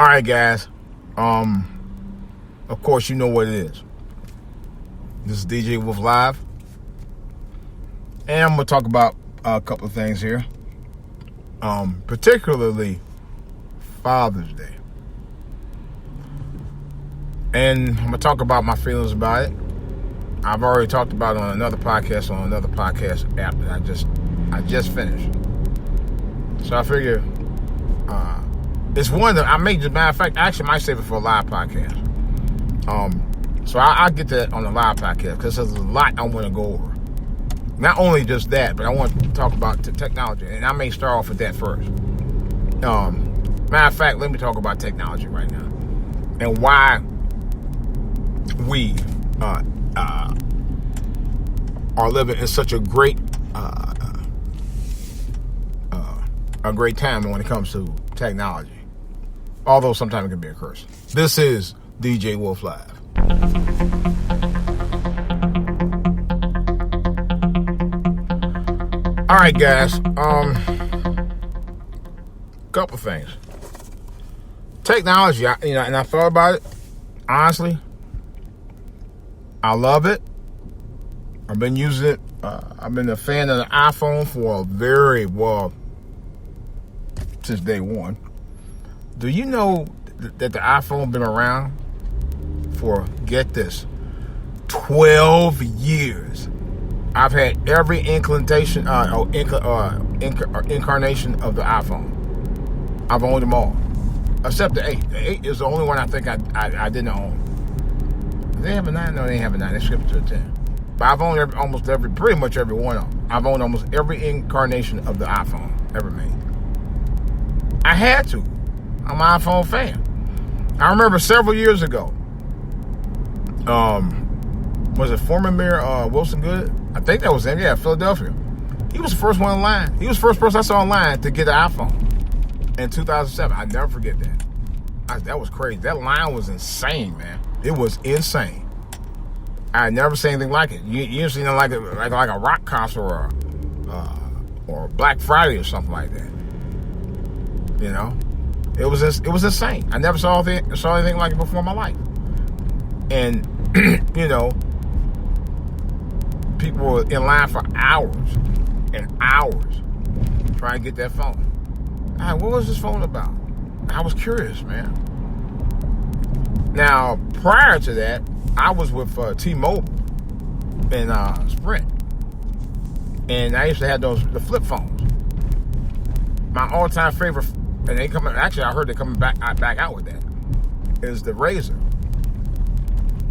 All right, guys. Of course, you know what it is. This is DJ Wolf Live. And I'm going to talk about a couple of things here. Particularly Father's Day. And I'm going to talk about my feelings about it. I've already talked about it on another podcast app that I just finished. So I figure it's one that I may, as a matter of fact, I actually might save it for a live podcast. So I'll get to that on the live podcast because there's a lot I want to go over. Not only just that, but I want to talk about technology, and I may start off with that first. Matter of fact, let me talk about technology right now and why we are living in such a great time when it comes to technology. Although sometimes it can be a curse. This is DJ Wolf Live. All right, guys. Couple things. Technology, and I thought about it. Honestly, I love it. I've been using it. I've been a fan of the iPhone for since day one. Do you know that the iPhone been around for, get this, 12 years? I've had every incarnation of the iPhone. I've owned them all, except the 8. The 8 is the only one I think I didn't own. Do they have a 9? No, they have a 9. They skipped it to a 10. But I've owned pretty much every one of them. I've owned almost every incarnation of the iPhone ever made. I had to. I'm an iPhone fan. I remember several years ago, was it former Mayor Wilson Good? I think that was him. Yeah, Philadelphia. He was the first one in line. He was the first person I saw in line to get an iPhone in 2007. I never forget that. That was crazy. That line was insane, man. It was insane. I had never seen anything like it. You usually know like a rock concert or Black Friday or something like that. You know, it was insane. I never saw anything like it before in my life. And people were in line for hours and hours trying to get that phone. What was this phone about? I was curious, man. Now, prior to that, I was with T-Mobile and Sprint, and I used to have the flip phones. My all-time favorite, and I heard they're coming back out with that, is the Razr.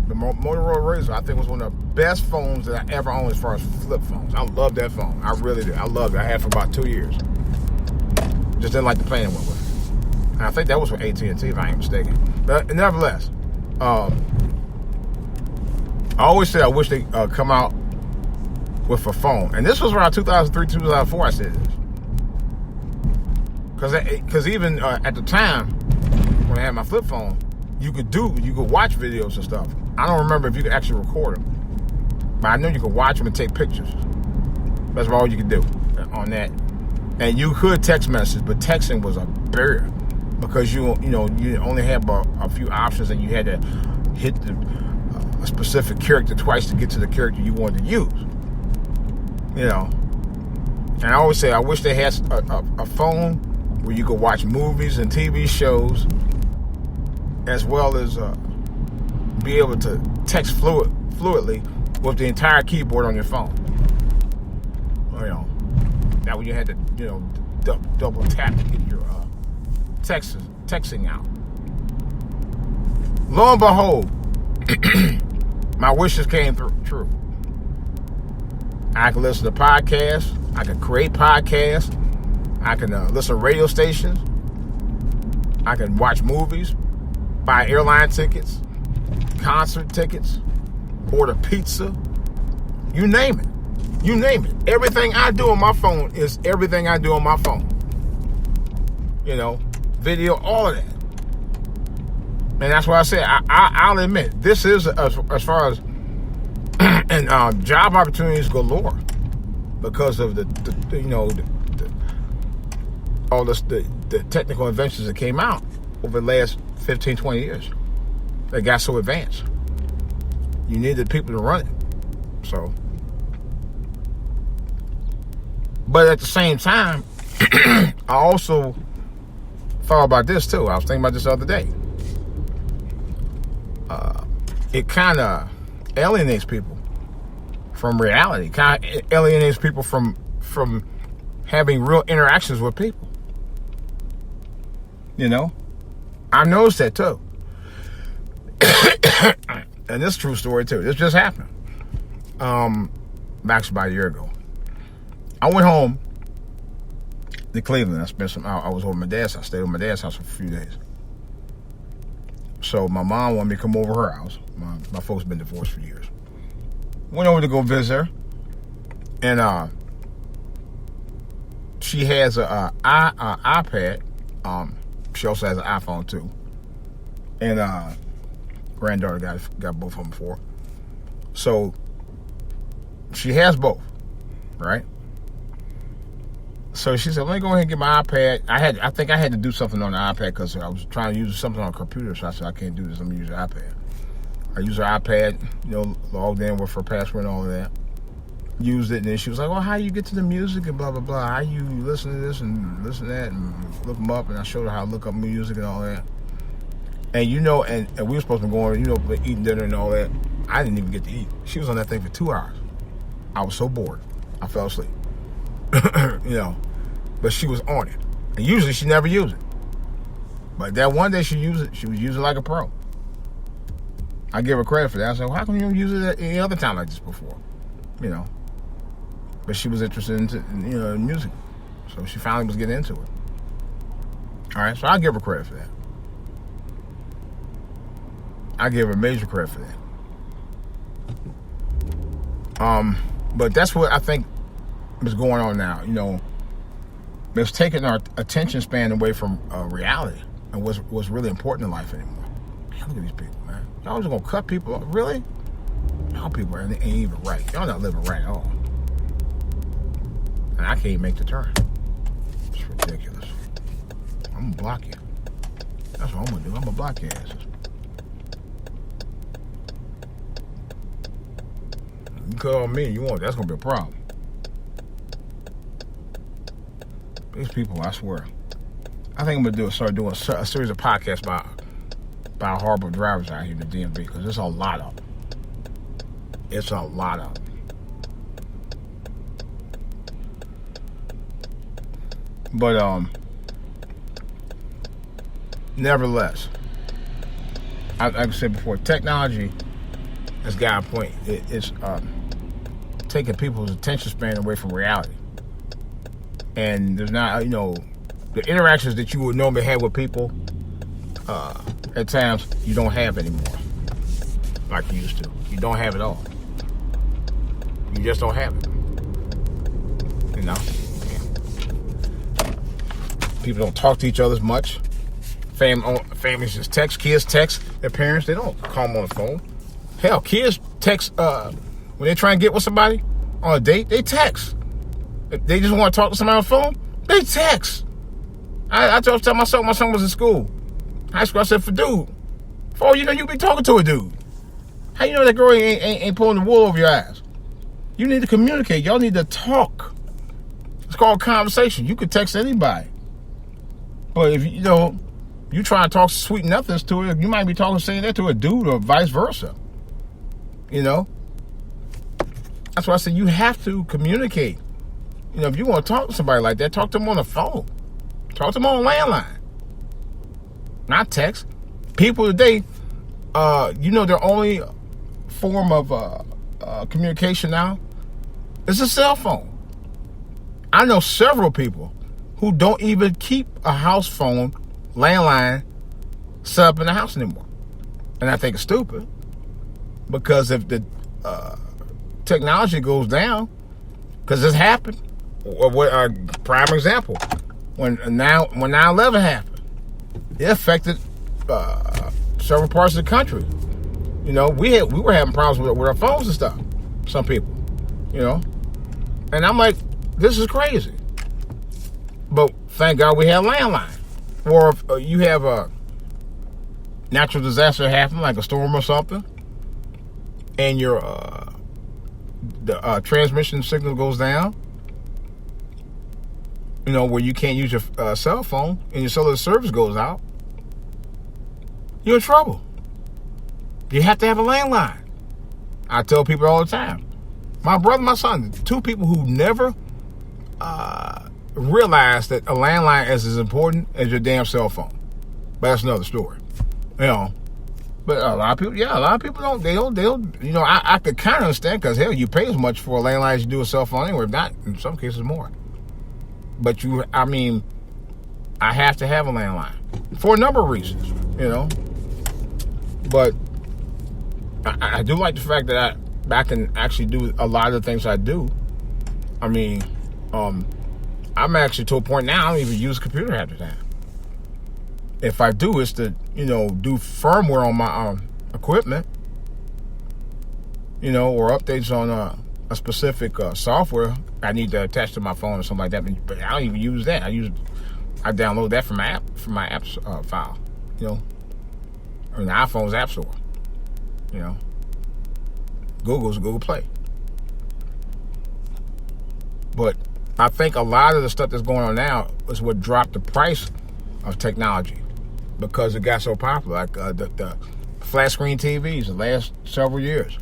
The Motorola Razr, I think, was one of the best phones that I ever owned as far as flip phones. I love that phone. I really do. I loved it. I had it for about 2 years. Just didn't like the plan it went with. And I think that was with AT&T, if I ain't mistaken. But nevertheless, I always said I wish they come out with a phone. And this was around 2003, 2004, I said this. Because even at the time, when I had my flip phone, you could watch videos and stuff. I don't remember if you could actually record them. But I know you could watch them and take pictures. That's all you could do on that. And you could text message, but texting was a barrier. Because you only had a few options and you had to hit a specific character twice to get to the character you wanted to use. And I always say I wish they had a phone where you could watch movies and TV shows, as well as be able to text fluidly with the entire keyboard on your phone. That way you had to double tap to get your texting out. Lo and behold, my wishes came true. I can listen to podcasts. I can create podcasts. I can listen to radio stations. I can watch movies, buy airline tickets, concert tickets, order pizza. You name it. You name it. Everything I do on my phone is everything I do on my phone. Video, all of that. And that's why I say I'll admit this is as far as and job opportunities galore because of the technical inventions that came out. over the last 15, 20 years. They got so advanced. You needed people to run it. So, but at the same time, I also thought about this too. I was thinking about this the other day. It kind of alienates people from reality. Kind of alienates people from having real interactions with people. You know, I noticed that too. And this is a true story too. This just happened. Actually about a year ago. I went home to Cleveland. I was over at my dad's house. I stayed over at my dad's house for a few days. So my mom wanted me to come over her house. My folks been divorced for years. Went over to go visit her. And she has an iPad. She also has an iPhone too. And granddaughter got both of them for her. So she has both, right? So she said, let me go ahead and get my iPad. I think I had to do something on the iPad because I was trying to use something on a computer. So I said, I can't do this. Let me use the iPad. I used her iPad, logged in with her password and all of that. Used it, and then she was like, well, how you get to the music and blah, blah, blah. How you listen to this and listen to that and look them up. And I showed her how to look up music and all that. And and we were supposed to be going, eating dinner and all that. I didn't even get to eat. She was on that thing for 2 hours. I was so bored. I fell asleep. But she was on it. And usually she never used it. But that one day she used it. She was using it like a pro. I give her credit for that. I said, well, how come you don't use it any other time like this before? But she was interested in music. So she finally was getting into it. All right, so I'll give her credit for that. I give her major credit for that. But that's what I think is going on now. It's taking our attention span away from reality and what's really important in life anymore. Man, look at these people, man. Y'all just gonna cut people off? Really? Y'all people ain't even right. Y'all not living right at all. And I can't make the turn. It's ridiculous. I'm gonna block you. That's what I'm gonna do. I'm gonna block your asses. You call me and you want, that's gonna be a problem. These people, I swear. I think I'm gonna start doing a series of podcasts about horrible drivers out here in the DMV, because there's a lot of them. It's a lot of them. But nevertheless, like I said before, technology has got a point. It's taking people's attention span away from reality. And there's not, the interactions that you would normally have with people, at times you don't have anymore, like you used to. You don't have it all. You just don't have it. People don't talk to each other as much. Families just text. Kids text their parents. They don't call them on the phone. Hell, kids text when they try and get with somebody on a date. They text. If they just want to talk to somebody on the phone, they text. I told my son was in school, high school. I said, for all you know, you be talking to a dude. How you know that girl ain't pulling the wool over your eyes? You need to communicate. Y'all need to talk. It's called conversation. You could text anybody. But if you try to talk sweet nothings to her, you might be saying that to a dude or vice versa. That's why I said you have to communicate. If you want to talk to somebody like that, talk to them on the phone. Talk to them on a landline. Not text. People today, their only form of communication now is a cell phone. I know several people who don't even keep a house phone, landline, set up in the house anymore. And I think it's stupid. Because if the technology goes down, because this happened, prime example, when 9/11 happened, it affected several parts of the country. We were having problems with our phones and stuff. Some people, and I'm like, this is crazy. But thank God we have landline. Or if you have natural disaster happens, like a storm or something, and your transmission signal goes down, where you can't use your cell phone and your cellular service goes out, you're in trouble. You have to have a landline. I tell people all the time. My brother and my son, two people who never realized that a landline is as important as your damn cell phone. But that's another story. But a lot of people don't. They don't. I could kind of understand, because hell, you pay as much for a landline as you do a cell phone anyway. If not, in some cases more. But I have to have a landline for a number of reasons. But I do like the fact that I can actually do a lot of the things I do. I'm actually to a point now I don't even use a computer half the time. If I do, it's to, do firmware on my equipment, or updates on a specific software I need to attach to my phone or something like that. But I don't even use that. I download that from my app file, or the iPhone's app store, Google's Google Play. But I think a lot of the stuff that's going on now is what dropped the price of technology, because it got so popular, like the flat screen TVs the last several years.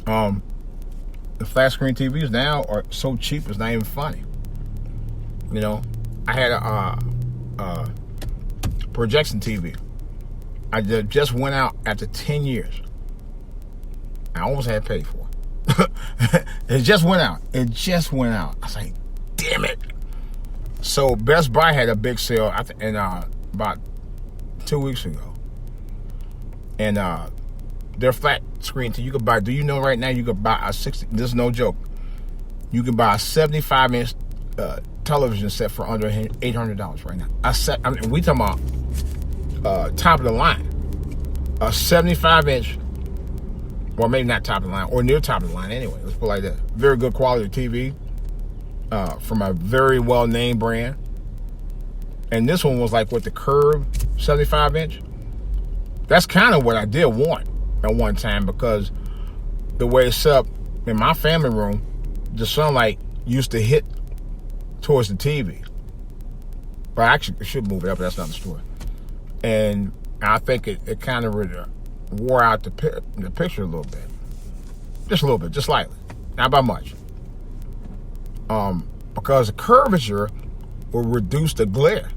The flat screen TVs now are so cheap it's not even funny. I had a projection TV. I just went out after 10 years. I almost had paid for it. It just went out. I was like, damn it. So Best Buy had a big sale about 2 weeks ago. And their flat screen TV, you could buy, do you know right now you could buy a 60, this is no joke, you can buy a 75-inch television set for under $800 right now. We talking about top of the line. A 75-inch, or maybe not top of the line, or near top of the line anyway. Let's put it like that. Very good quality TV from a very well-named brand. And this one was like with the curved 75-inch. That's kind of what I did want at one time, because the way it's set up in my family room, the sunlight used to hit towards the TV. But I actually should move it up, but that's not the story. And I think it kind of wore out the picture a little bit. Just a little bit, just slightly. Not by much. Because the curvature will reduce the glare,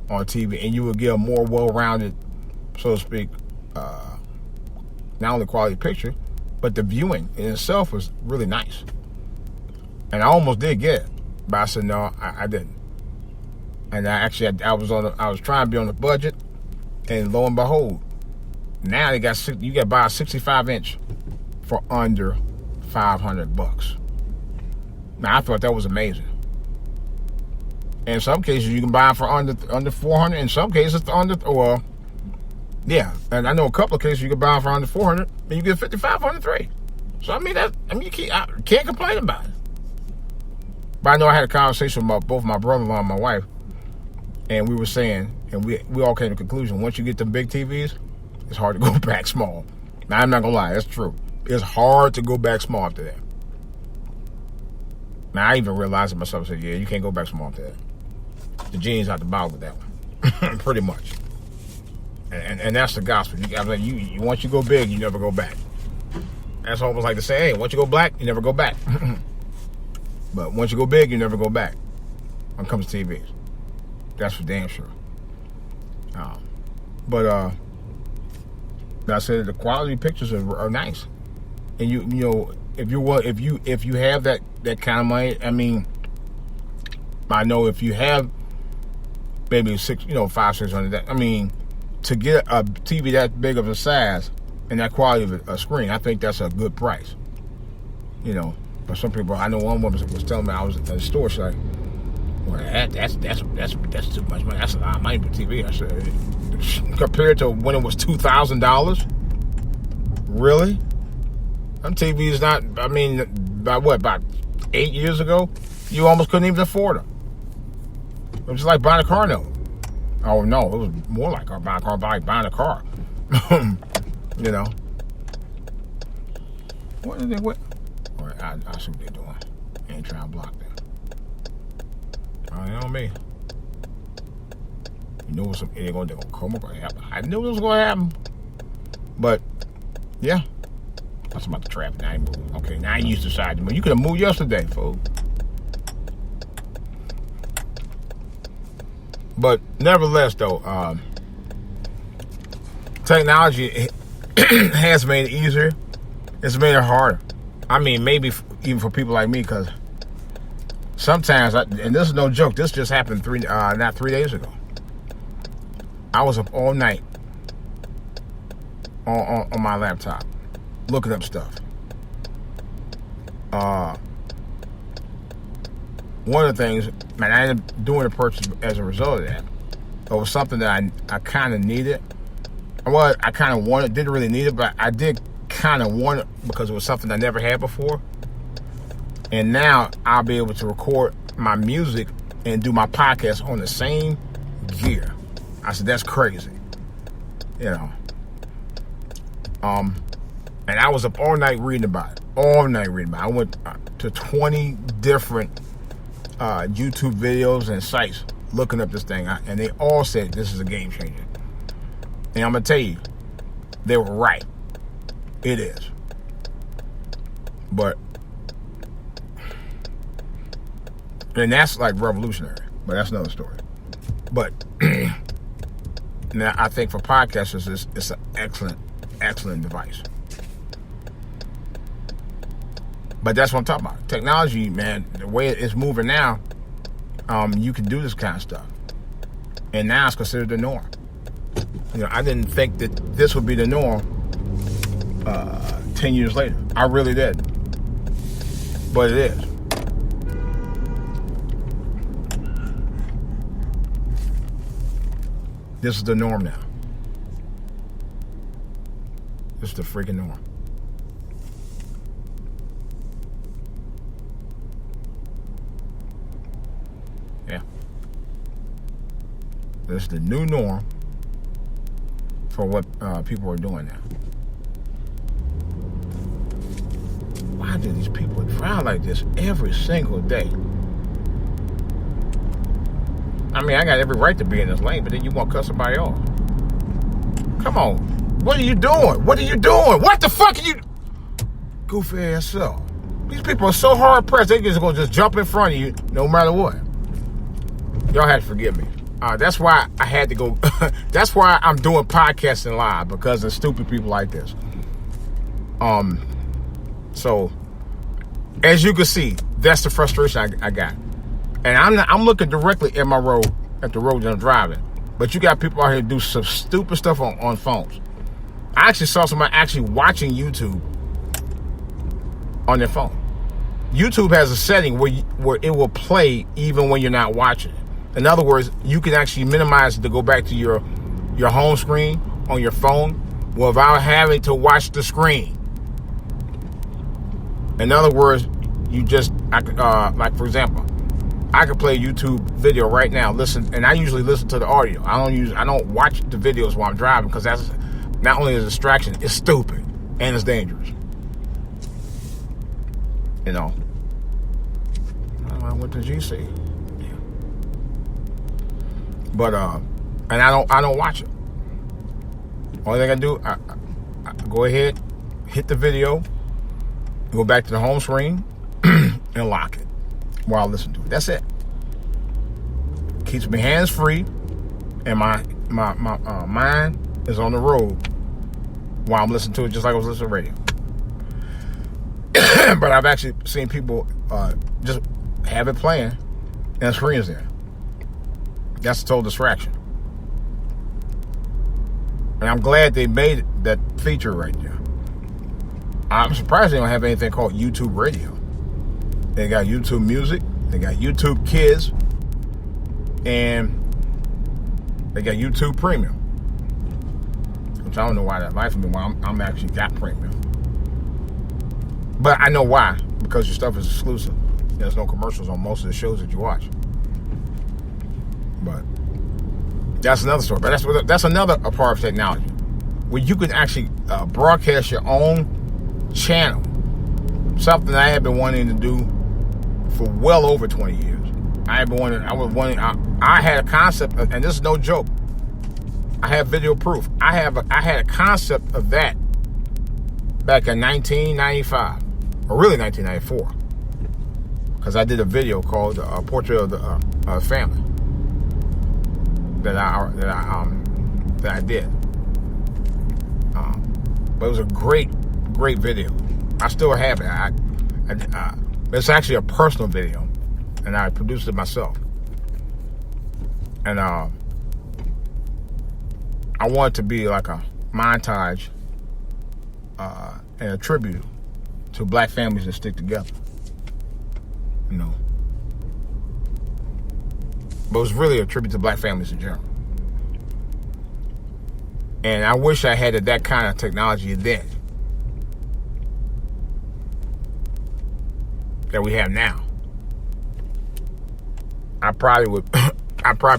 on TV, and you will get a more well-rounded, so to speak, not only quality picture, but the viewing in itself was really nice. And I almost did get it, but I said no, I didn't. And I was trying to be on the budget, and lo and behold, now you got to buy a 65-inch for under $500. Now I thought that was amazing. In some cases, you can buy it for under $400. In some cases, and I know a couple of cases you can buy it for under $400, and you get $5,500 for $3. So you can't complain about it. But I know I had a conversation with both my brother-in-law and my wife, and we were saying, and we all came to the conclusion, once you get the big TVs, it's hard to go back small. Now, I'm not going to lie, that's true. It's hard to go back small after that. Now, I even realized it myself. I said, yeah, you can't go back small after that. The genie's out the bottle with that one. Pretty much. And that's the gospel. Once you go big, you never go back. That's almost like to say, hey, once you go black, you never go back. But once you go big, you never go back when it comes to TVs. That's for damn sure. But I said the quality pictures are nice, and if you have that kind of money, I know if you have maybe $500-600, to get a TV that big of a size and that quality of a screen, I think that's a good price. But some people, I know one woman was telling me, I was at the store, she's like, well, that's too much money. That's a lot of money for TV. I said, compared to when it was $2,000, really? Them TVs about 8 years ago, you almost couldn't even afford them. It was just like buying a car note. Oh no, it was more like buying a car. You know. What is it? What? All right, I see what they're doing. They ain't trying to block them. You know me. You know they're gonna come up. I knew it was gonna happen. But yeah, that's about the traffic. Now I move. Okay, now I used to side to move. You could have moved yesterday, folks. But nevertheless, though, technology has made it easier. It's made it harder. I mean, maybe even for people like me, because sometimes, and this is no joke, this just happened 3 days ago. I was up all night on my laptop looking up stuff. One of the things, man, I ended up doing a purchase as a result of that. It was something that I kind of needed. Well, I kind of wanted, didn't really need it, but I did kind of want it because it was something I never had before. And now I'll be able to record my music and do my podcast on the same gear. I said, that's crazy. You know. And I was up all night reading about it. I went to 20 different YouTube videos and sites looking up this thing, and they all said this is a game changer. And I'm gonna tell you, they were right. It is. But, and that's like revolutionary, but that's another story. But now I think for podcasters, it's an excellent device. But that's what I'm talking about. Technology, man, the way it's moving now, you can do this kind of stuff. And now it's considered the norm. You know, I didn't think that this would be the norm 10 years later. I really did. But it is. This is the norm now. This is the freaking norm. Yeah. This is the new norm for what people are doing now. Why do these people drive like this every single day? I mean, I got every right to be in this lane, but then you want to cut somebody off. Come on. What are you doing? What the fuck are you... Goofy ass self. These people are so hard pressed, they just gonna just jump in front of you no matter what. Y'all have to forgive me. That's why I had to go. That's why I'm doing podcasting live, because of stupid people like this. So, as you can see, that's the frustration I got. And I'm looking directly at my road, at the road that I'm driving. But you got people out here do some stupid stuff on phones. I actually saw somebody actually watching YouTube on their phone. YouTube has a setting where it will play even when you're not watching it. In other words, you can actually minimize it to go back to your home screen on your phone without having to watch the screen. In other words, you just, like for example, I could play a YouTube video right now, listen, and I usually listen to the audio. I don't watch the videos while I'm driving, because that's not only a distraction, it's stupid and it's dangerous. You know. I went to GC. Yeah. But and I don't watch it. Only thing I do, I go ahead, hit the video, go back to the home screen, and lock it while I listen to it. That's it. Keeps me hands free, and my mind is on the road while I'm listening to it, just like I was listening to radio. But I've actually seen people just have it playing, and the screen is there. That's a total distraction. And I'm glad they made that feature right there. I'm surprised they don't have anything called YouTube Radio. They got YouTube Music, they got YouTube Kids, and they got YouTube Premium. Which I don't know why that life of me, why I'm actually got Premium. But I know why, because your stuff is exclusive. There's no commercials on most of the shows that you watch. But that's another story. But that's another part of technology, where you can actually broadcast your own channel. Something I have been wanting to do for well over 20 years. I had a concept, and this is no joke. I have video proof. I had a concept of that back in 1995, or really 1994, because I did a video called "Portrait of the Family" that I did. But it was a great video. I still have it. It's actually a personal video, and I produced it myself. And I want it to be like a montage and a tribute to black families that stick together. You know. But it was really a tribute to black families in general. And I wish I had that kind of technology then that we have now. I'd probably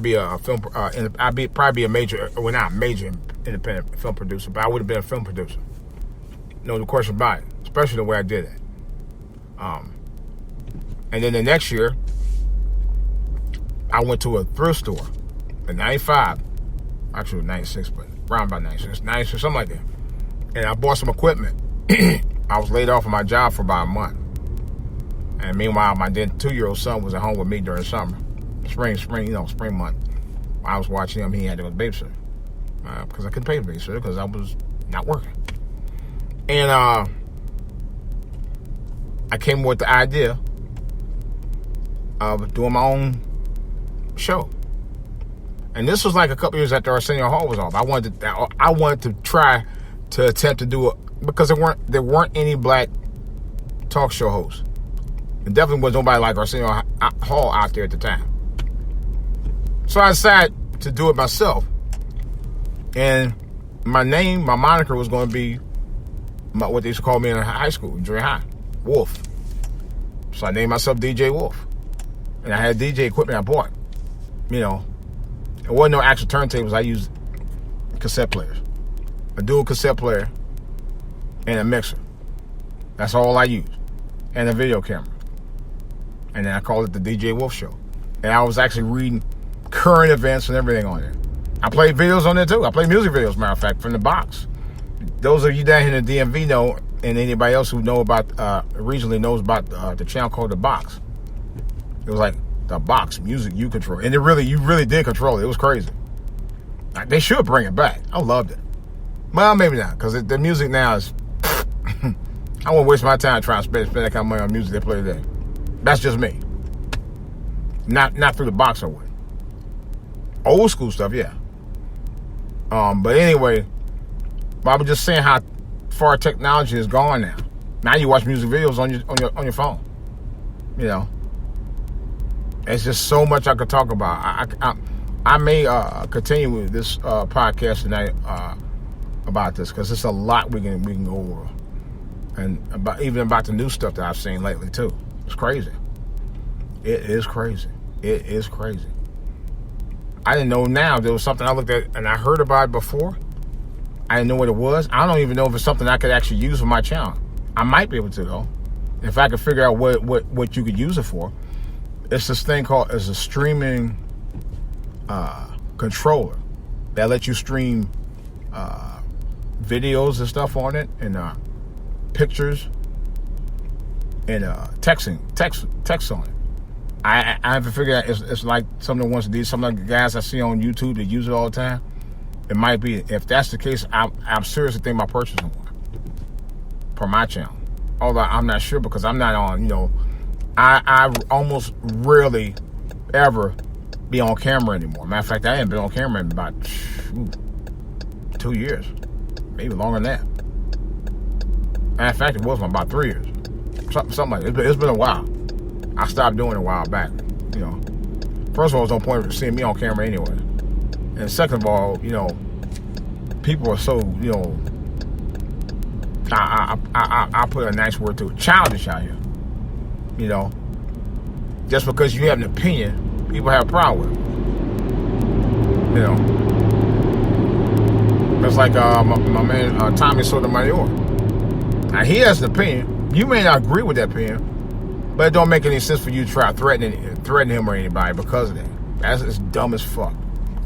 be a film. I'd probably be a major, well, not a major independent film producer, but I would have been a film producer. No question about it, especially the way I did it. And then the next year, I went to a thrift store in 95, actually 96, but around about 96, something like that. And I bought some equipment. I was laid off of my job for about a month. And meanwhile, my then 2-year-old son was at home with me during summer. Spring month. I was watching him. He had to go to babysitter. Because I couldn't pay the babysitter because I was not working. And I came with the idea of doing my own show. And this was like a couple years after Arsenio Hall was off. I wanted to try to attempt to do it because there weren't any black talk show hosts. There definitely was nobody like Arsenio Hall out there at the time. So I decided to do it myself. And my moniker was going to be what they used to call me in high school, junior high, Wolf. So I named myself DJ Wolf. And I had DJ equipment I bought. You know, it wasn't no actual turntables. I used cassette players. A dual cassette player and a mixer. That's all I used. And a video camera. And then I called it the DJ Wolf Show. And I was actually reading current events and everything on there. I played videos on there too. I played music videos, matter of fact, from the box. Those of you down here in the DMV know, and anybody else who know about regionally knows about the channel called The Box. It was like The Box, music you control. And you really did control it. It was crazy. They should bring it back. I loved it. Well, maybe not, because the music now is... I won't waste my time trying to spend that kind of money on music they play today. That's just me. Not through The Box, I would. Old school stuff, yeah. But anyway, I was just saying how far technology has gone now. Now you watch music videos on your phone. You know, it's just so much I could talk about. I may continue with this podcast tonight about this because it's a lot we can go over, and about the new stuff that I've seen lately too. It's crazy. It is crazy. It is crazy. I didn't know now. There was something I looked at and I heard about it before. I didn't know what it was. I don't even know if it's something I could actually use for my channel. I might be able to, though. If I could figure out what you could use it for. It's this thing called a streaming controller that lets you stream videos and stuff on it, and pictures, and text on it. I haven't figured out. It's like something that wants to do. Some like the guys I see on YouTube that use it all the time. It might be. If that's the case, I'm seriously thinking about purchasing one for my channel. Although I'm not sure because I'm not on. You know, I almost rarely ever be on camera anymore. Matter of fact, I haven't been on camera in about 2 years, maybe longer than that. Matter of fact, it was about 3 years, something like that. It's been a while. I stopped doing it a while back. You know, first of all, there's no point in seeing me on camera anyway. And second of all, you know, people are so, you know, I put a nice word to it, childish out here. You know, just because you have an opinion, people have a problem with it. You know, it's like my man Tommy Sotomayor. Now he has an opinion. You may not agree with that opinion, but it don't make any sense for you to try threaten him or anybody because of that. It's dumb as fuck.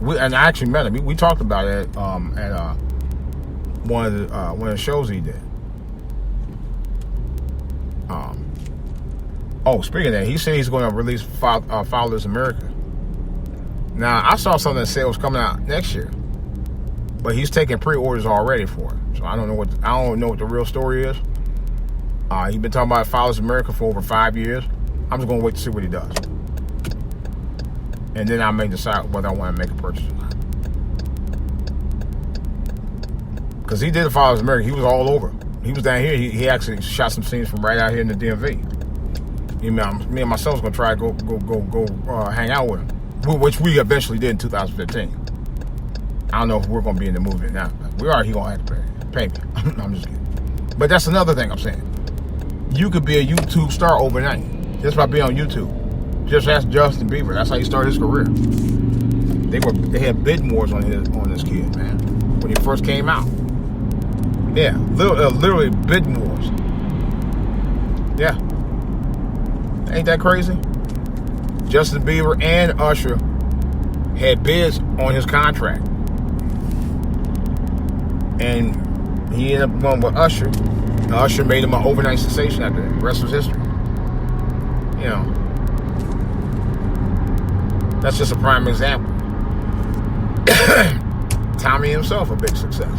And I actually met him. We talked about it at one of the shows he did. Speaking of that, he said he's going to release Fatherless America. Now, I saw something that said it was coming out next year, but he's taking pre-orders already for it. So I don't know what the real story is. He's been talking about Fatherless America for over 5 years. I'm just going to wait to see what he does, and then I may decide whether I want to make a purchase or not. Because he did the Fatherless America, he was all over. He was down here. He actually shot some scenes from right out here in the DMV. Me and myself was gonna try to go hang out with him, which we eventually did in 2015. I don't know if we're gonna be in the movie or not. But we are. He gonna have to pay me. I'm just kidding. But that's another thing I'm saying. You could be a YouTube star overnight just by being on YouTube. Just ask Justin Bieber. That's how he started his career. They had bid wars on this kid, man, when he first came out. Yeah, literally bid wars. Yeah. Ain't that crazy? Justin Bieber and Usher had bids on his contract. And he ended up going with Usher. Usher made him an overnight sensation after that. The rest was history. You know. That's just a prime example. Tommy himself, a big success.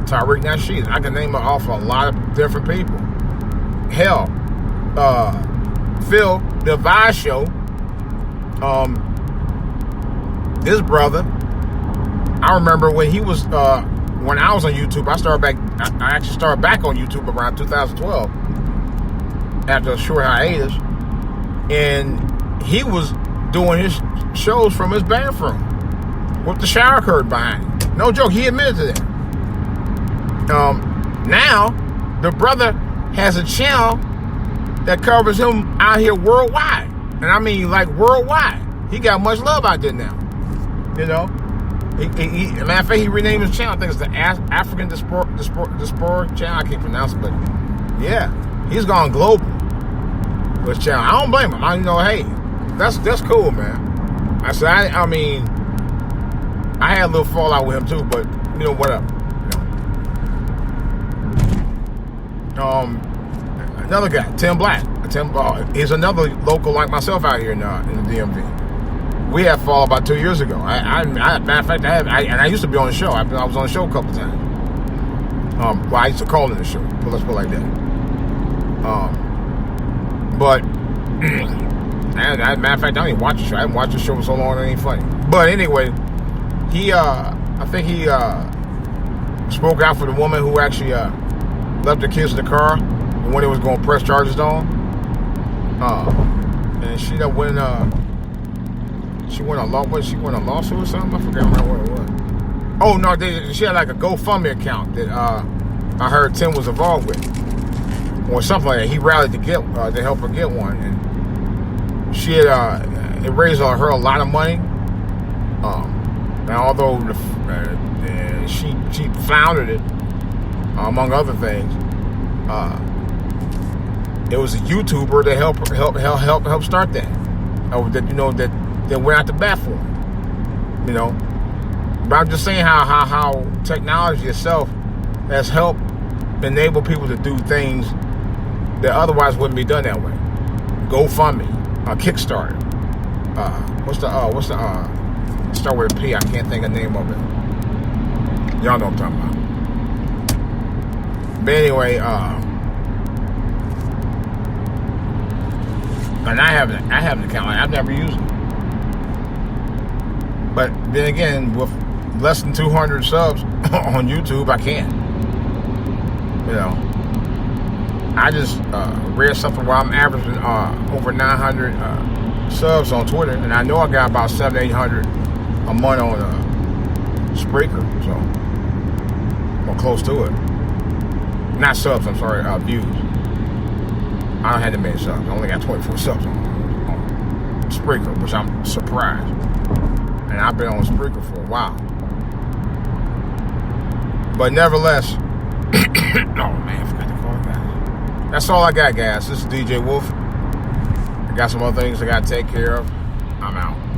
Tariq Nasheed. I can name off a lot of different people. Hell, Phil, the Vice Show, his brother, I remember when he was, when I was on YouTube, I actually started back on YouTube around 2012, after a short hiatus, and he was doing his shows from his bathroom, with the shower curtain behind him. No joke, he admitted to that. Now, the brother has a channel that covers him out here worldwide. And I mean, like, worldwide. He got much love out there now. You know? Matter of fact, he renamed his channel. I think it's the African Diaspora channel. I can't pronounce it, but yeah. He's gone global with his channel. I don't blame him. I know, hey, that's cool, man. I mean, I had a little fallout with him too, but, you know, whatever. Another guy, Tim Black. He's another local like myself out here in the DMV. We had fall about 2 years ago. Matter of fact, I used to be on the show. I was on the show a couple of times. Well, I used to call it the show. But let's put it like that. But matter of fact, I don't even watch the show. I haven't watched the show for so long, it ain't funny. But anyway, I think he spoke out for the woman who actually left her kids in the car when they was going to press charges on. And she went a lawsuit or something. I forget what it was. Oh no, she had like a GoFundMe account that I heard Tim was involved with, or something like that. He rallied to help her get one, and she had it raised her a lot of money. Now, although she founded it, among other things, it was a YouTuber that helped start that. That went out the bat for him. You know, but I'm just saying how technology itself has helped enable people to do things that otherwise wouldn't be done that way. GoFundMe, Kickstarter. Start with a P. I can't think of the name of it. Y'all know what I'm talking about. But anyway, and I have an account. I've never used it. But then again, with less than 200 subs on YouTube, I can. You know, I just read something where I'm averaging over 900 subs on Twitter, and I know I got about 700-800 a month on Spreaker, so or close to it. Not subs, I'm sorry, views. I don't have that many subs. I only got 24 subs on Spreaker, which I'm surprised. And And I've been on Spreaker for a while. But nevertheless, oh man, I forgot to call guys. That's all I got, guys. This is DJ Wolf. I got some other things I got to take care of. I'm out.